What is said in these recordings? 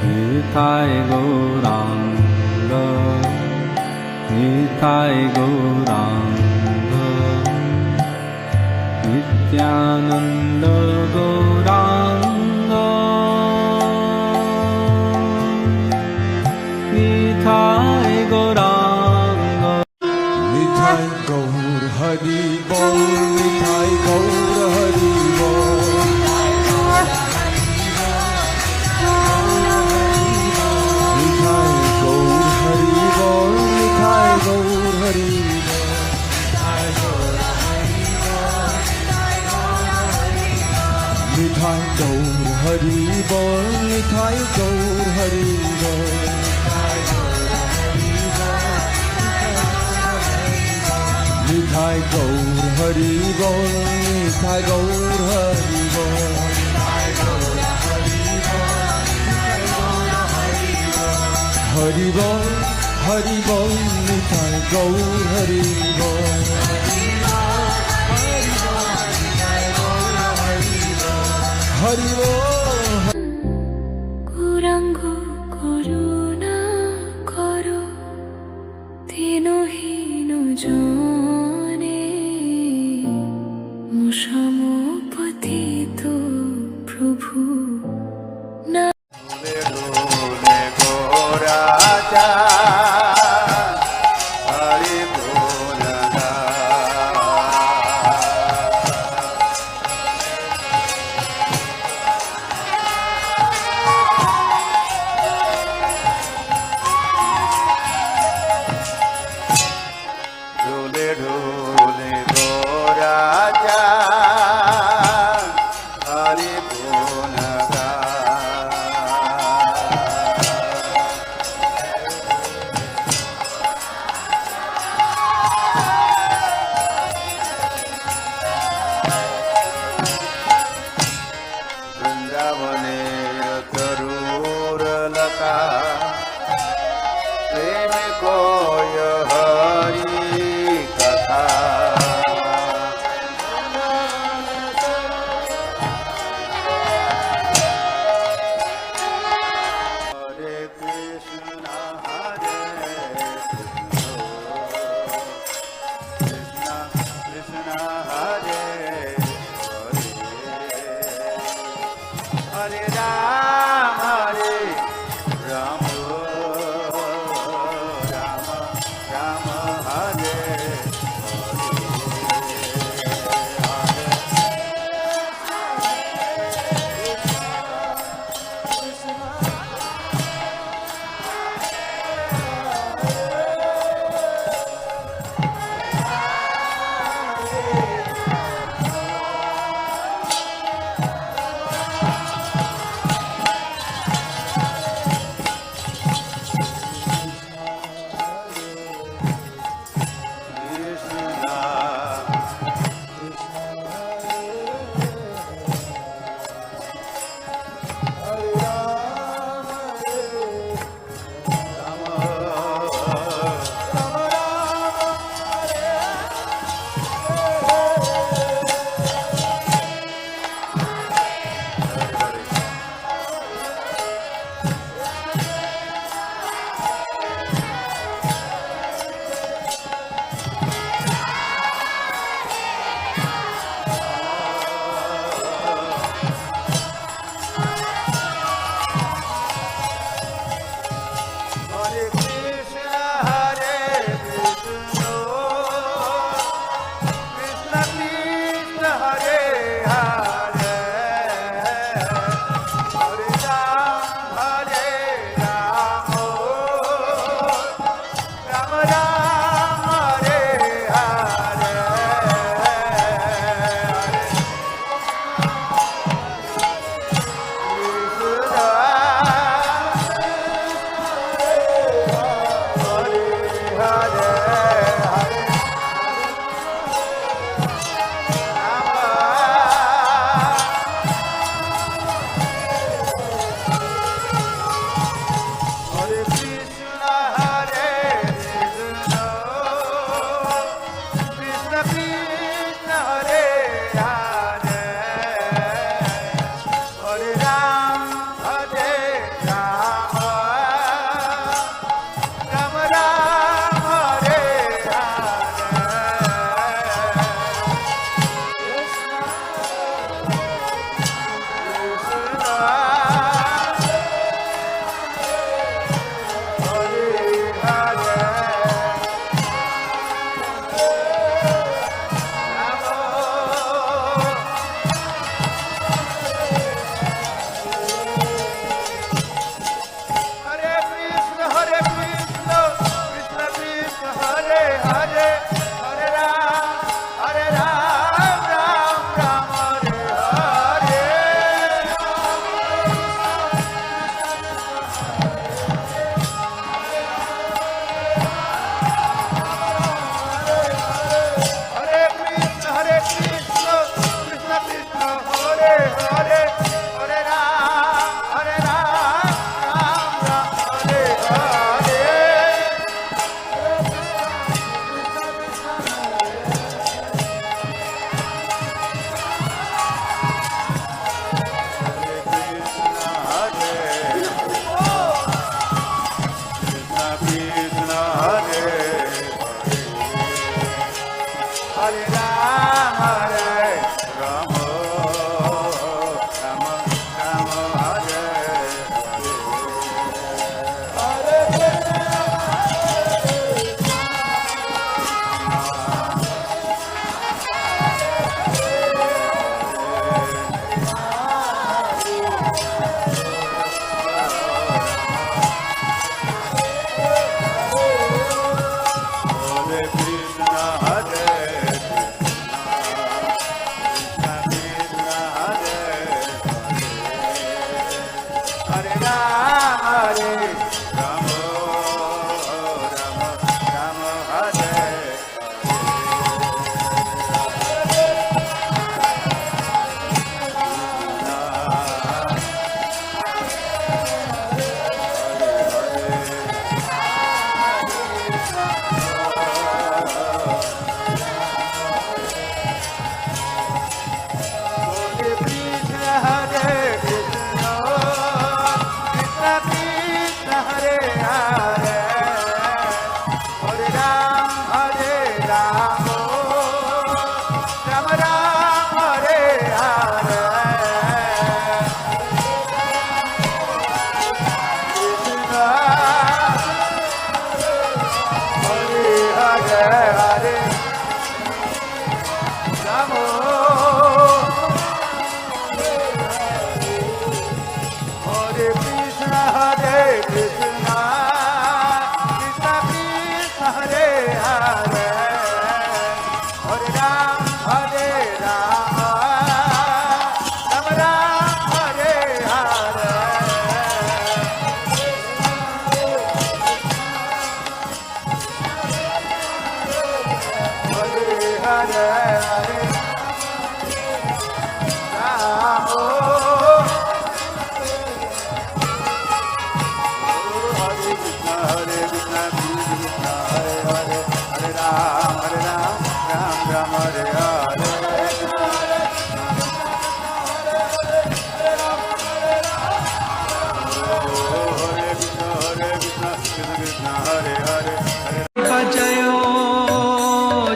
নিতাই গৌরাঙ্গ নিতাই গৌরাঙ্গ নিত্যানন্দ গৌরাঙ্গ নিতাই গৌরাঙ্গ নিতাই গৌর হরি বল নিতাই গৌর হরি বল নিতাই গৌর হরি বল নিতাই গৌর হরি বল নিতাই গৌর হরি বল নিতাই গৌর হরি বল হরি বল হরি বল নিতাই গৌর হরি বল হরি বল গৌরাঙ্গ করুণা কর দীনহীন জনে সমপতিত প্রভু না प्रेम कोय हरि कथा हरे Krishna Krishna Krishna Hare Hare Ram Ram Hare Ram Hare Krishna, Hare Krishna, Krishna Hare Hare, Hare Rama, Rama Rama, Hare Hare.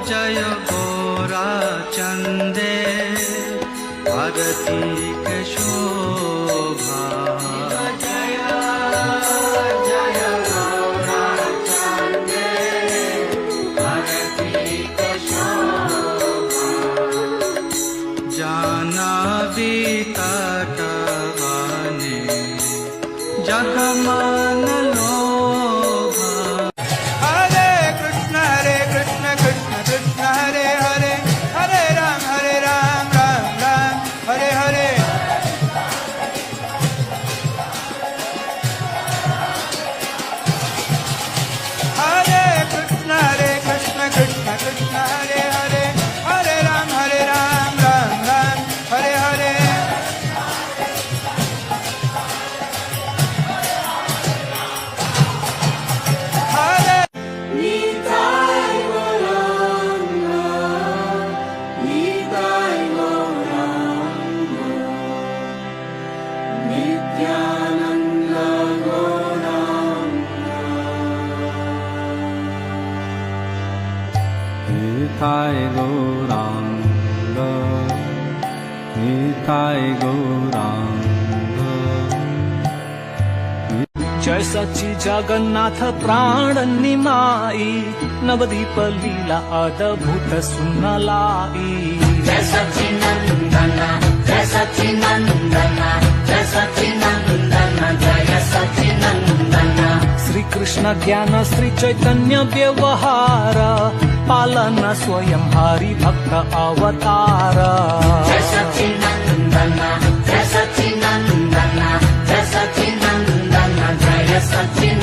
जय गोरा चंदे आरती के शोभा जय जय गोरा चंदे आरती के शोभा जानवी तटवने जगमान लोभा Hare Krishna, Krishna Krishna, Hare Hare, Hare Ram, Ram Ram, Hare Hare. Hare Krishna, Krishna Krishna, Hare Hare, Hare Ram, Ram Ram, Hare Hare. Hare Nitai Gauranga Nitai Gauranga Nityananda Gauranga Nitai Gauranga Nitai Gauranga जय सच्ची जगन्नाथ प्राण निमाई नवदीप लीला अद्भुत सुनलाई जय सच्चिनंदन जय सच्चिनंदन जय सच्चिनंदन जय सच्चिनंदन श्री कृष्ण ज्ञान श्री चैतन्य व्यवहार पालन स्वयं हरि भक्त अवतार जय सच्चिनंदन जय सच्चिनंदन जय सच्चिनंदन जय सच्चिनंदन